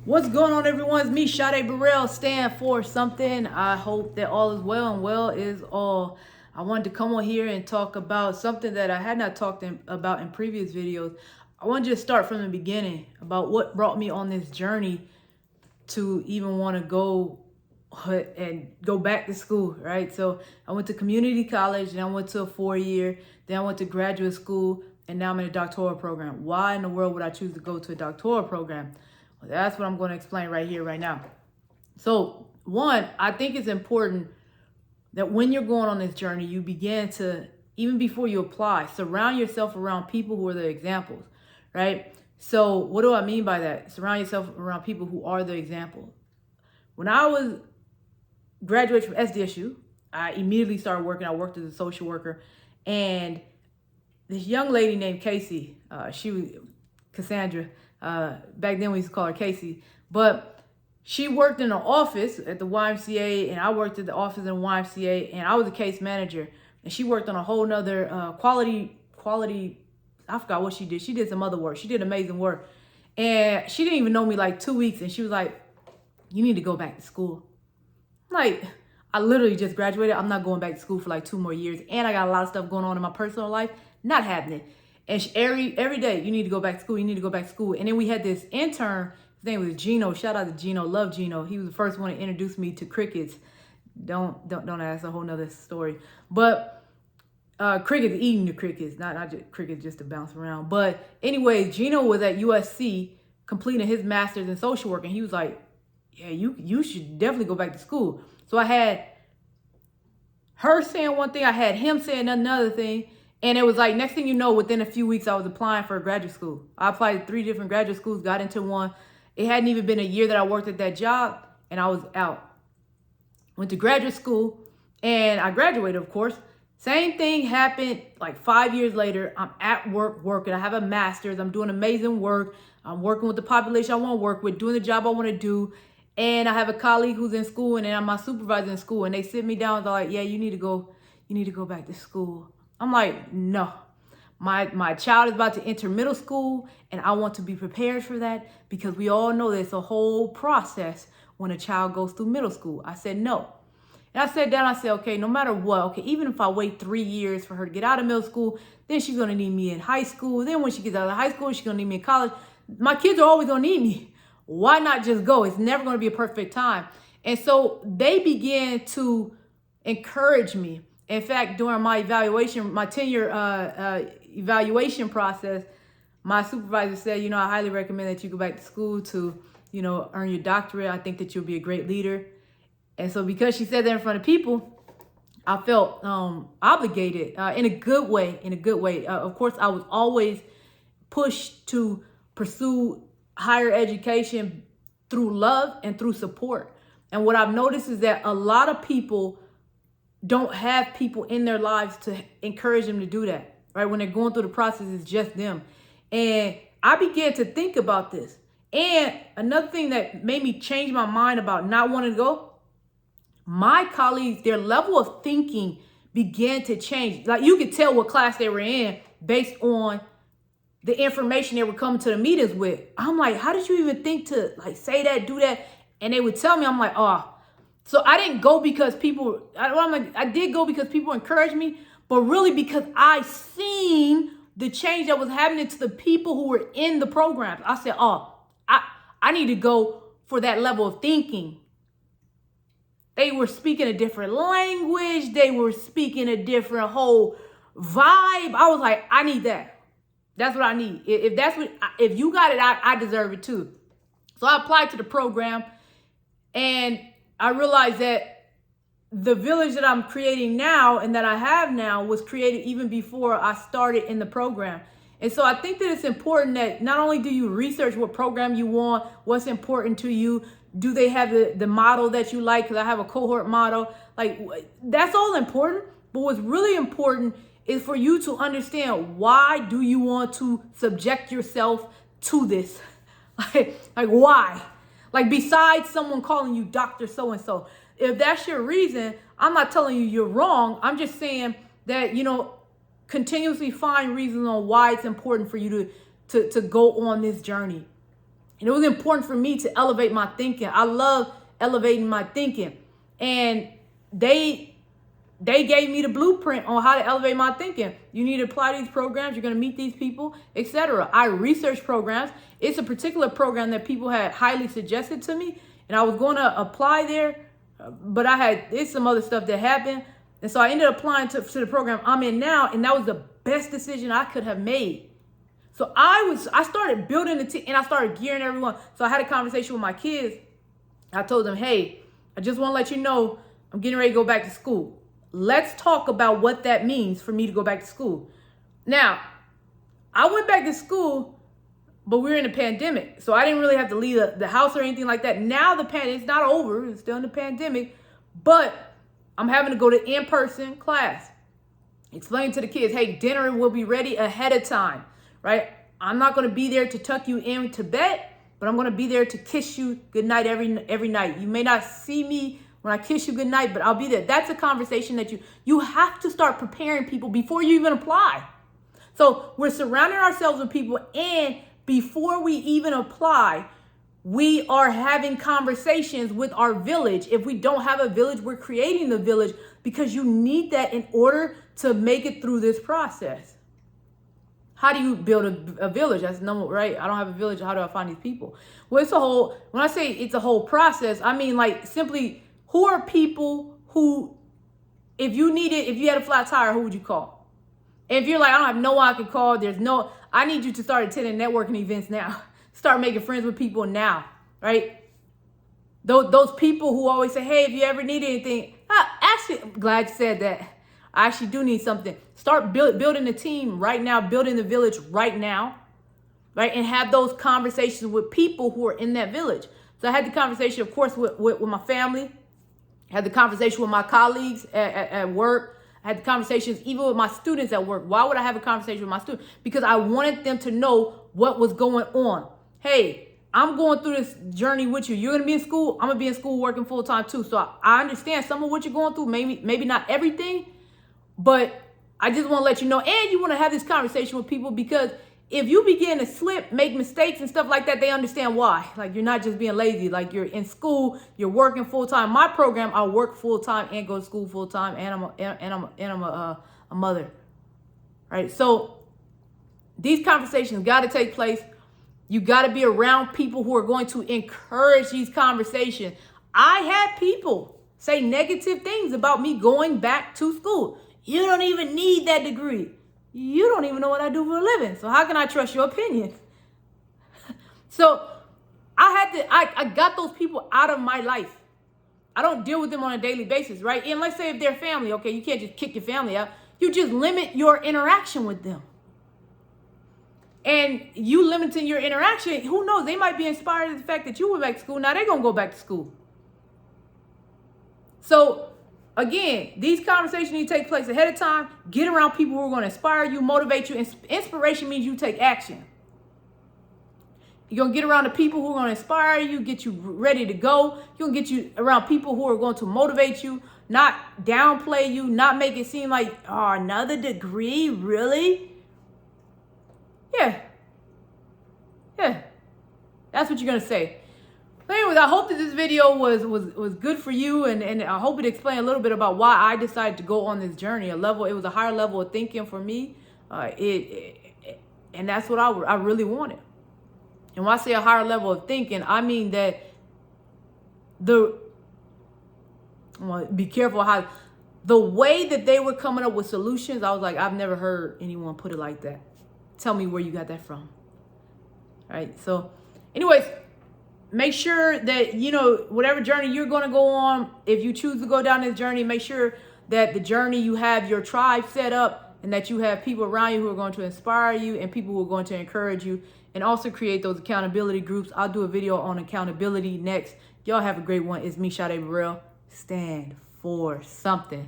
What's going on, everyone? It's me, Sade Burrell, stand for something. I hope that all is well, and well is all. I wanted to come on here and talk about something that I had not talked about in previous videos. I wanted to start from the beginning about what brought me on this journey to even want to go and go back to school, right? So I went to community college, and I went to a 4-year, then I went to graduate school, and now I'm in a doctoral program. Why in the world would I choose to go to a doctoral program? Well, that's what I'm going to explain right here, right now. So one, I think it's important that when you're going on this journey, you begin to, even before you apply, surround yourself around people who are the examples, right? So what do I mean by that? Surround yourself around people who are the example. When I was graduated from SDSU, I immediately started working. I worked as a social worker, and this young lady named Casey, she was Cassandra. Back then we used to call her Casey, but she worked in an office at the YMCA, and I worked at the office in the YMCA, and I was a case manager, and she worked on a whole nother quality. I forgot what she did. She did some other work. She did amazing work, and she didn't even know me like 2 weeks, and she was like, "You need to go back to school." Like, I literally just graduated. I'm not going back to school for like 2 more years, and I got a lot of stuff going on in my personal life. Not happening. And every day, you need to go back to school. You need to go back to school. And then we had this intern. His name was Gino. Shout out to Gino. Love Gino. He was the first one to introduce me to crickets. Don't ask, a whole nother story. But crickets, eating the crickets, not just crickets just to bounce around. But anyways, Gino was at USC completing his master's in social work, and he was like, "Yeah, you should definitely go back to school." So I had her saying one thing, I had him saying another thing. And it was like, next thing you know, within a few weeks, I was applying for a graduate school. I applied to 3 different graduate schools, got into one. It hadn't even been a year that I worked at that job, and I was out. Went to graduate school, and I graduated, of course. Same thing happened like 5 years later. I'm at work working. I have a master's. I'm doing amazing work. I'm working with the population I want to work with, doing the job I want to do. And I have a colleague who's in school, and then I'm my supervisor in school. And they sit me down and they're like, "Yeah, you need to go back to school." I'm like, "No, my child is about to enter middle school, and I want to be prepared for that, because we all know there's a whole process when a child goes through middle school." I said, "No." And I sat down, I said, okay, no matter what, okay, even if I wait 3 years for her to get out of middle school, then she's going to need me in high school. Then when she gets out of high school, she's going to need me in college. My kids are always going to need me. Why not just go? It's never going to be a perfect time. And so they began to encourage me. In fact, during my evaluation, my tenure evaluation process, my supervisor said, "I highly recommend that you go back to school to, earn your doctorate. I think that you'll be a great leader." And so because she said that in front of people, I felt obligated in a good way. Of course, I was always pushed to pursue higher education through love and through support. And what I've noticed is that a lot of people don't have people in their lives to encourage them to do that, right? When they're going through the process, it's just them. And I began to think about this. And another thing that made me change my mind about not wanting to go, my colleagues, their level of thinking began to change. Like, you could tell what class they were in based on the information they were coming to the meetings with. I'm like, how did you even think to say that, do that? And they would tell me, I'm like, oh. So I didn't go because I did go because people encouraged me, but really because I seen the change that was happening to the people who were in the programs. I said, oh, I need to go for that level of thinking. They were speaking a different language. They were speaking a different whole vibe. I was like, I need that. That's what I need. If you got it, I deserve it too. So I applied to the program, and I realized that the village that I'm creating now and that I have now was created even before I started in the program. And so I think that it's important that not only do you research what program you want, what's important to you, do they have the model that you like? Because I have a cohort model. Like, that's all important. But what's really important is for you to understand, why do you want to subject yourself to this? Like why? Like, besides someone calling you Dr. So-and-so, if that's your reason, I'm not telling you you're wrong. I'm just saying that, continuously find reasons on why it's important for you to go on this journey. And it was important for me to elevate my thinking. I love elevating my thinking. And they gave me the blueprint on how to elevate my thinking. You need to apply these programs. You're going to meet these people, etc. I researched programs. It's a particular program that people had highly suggested to me, and I was going to apply there, but it's some other stuff that happened. And so I ended up applying to the program I'm in now, and that was the best decision I could have made. So I started building the team, and I started gearing everyone. So I had a conversation with my kids. I told them, hey, I just want to let you know I'm getting ready to go back to school. Let's talk about what that means for me to go back to school. Now, I went back to school, but we were in a pandemic. So I didn't really have to leave the house or anything like that. Now the pandemic, it's not over. It's still in the pandemic. But I'm having to go to in-person class. Explain to the kids, hey, dinner will be ready ahead of time, right? I'm not going to be there to tuck you into bed, but I'm going to be there to kiss you goodnight every night. You may not see me when I kiss you goodnight, but I'll be there. That's a conversation that you have to start preparing people before you even apply. So we're surrounding ourselves with people, and before we even apply, we are having conversations with our village. If we don't have a village, we're creating the village, because you need that in order to make it through this process. How do you build a village? That's number, right? I don't have a village. How do I find these people? Well, when I say it's a whole process, I mean like simply, who are people who, if you had a flat tire, who would you call? And if you're like, I don't have no one I can call, I need you to start attending networking events now. Start making friends with people now, right? Those people who always say, hey, if you ever need anything, actually, I'm glad you said that. I actually do need something. Start building a team right now, building the village right now, right? And have those conversations with people who are in that village. So I had the conversation, of course, with my family. I had the conversation with my colleagues at work. I had the conversations even with my students at work. Why would I have a conversation with my students? Because I wanted them to know what was going on. Hey, I'm going through this journey with you. You're going to be in school. I'm going to be in school working full time too. So I understand some of what you're going through, maybe not everything, but I just want to let you know. And you want to have this conversation with people, because if you begin to slip, make mistakes and stuff like that, they understand why. Like, you're not just being lazy. Like, you're in school, you're working full time. My program, I work full time and go to school full time, and I'm a mother, right? So these conversations got to take place. You got to be around people who are going to encourage these conversations. I had people say negative things about me going back to school. You don't even need that degree. You don't even know what I do for a living. So how can I trust your opinion? So I got those people out of my life. I don't deal with them on a daily basis, right? And let's say if they're family, okay, you can't just kick your family out. You just limit your interaction with them. And you limiting your interaction, who knows? They might be inspired by the fact that you went back to school. Now they're going to go back to school. So again, these conversations need to take place ahead of time. Get around people who are going to inspire you, motivate you. Inspiration means you take action. You're going to get around the people who are going to inspire you, get you ready to go. You're going to get you around people who are going to motivate you, not downplay you, not make it seem like, oh, another degree, really? Yeah. That's what you're going to say. But anyways, I hope that this video was good for you, and I hope it explained a little bit about why I decided to go on this journey. It was a higher level of thinking for me, and that's what I really wanted. And when I say a higher level of thinking, I mean that be careful how the way that they were coming up with solutions. I was like, I've never heard anyone put it like that. Tell me where you got that from. All right. So anyways, make sure that, whatever journey you're going to go on, if you choose to go down this journey, make sure that the journey, you have your tribe set up, and that you have people around you who are going to inspire you and people who are going to encourage you, and also create those accountability groups. I'll do a video on accountability next. Y'all have a great one. It's me, Sade Burrell. Stand for something.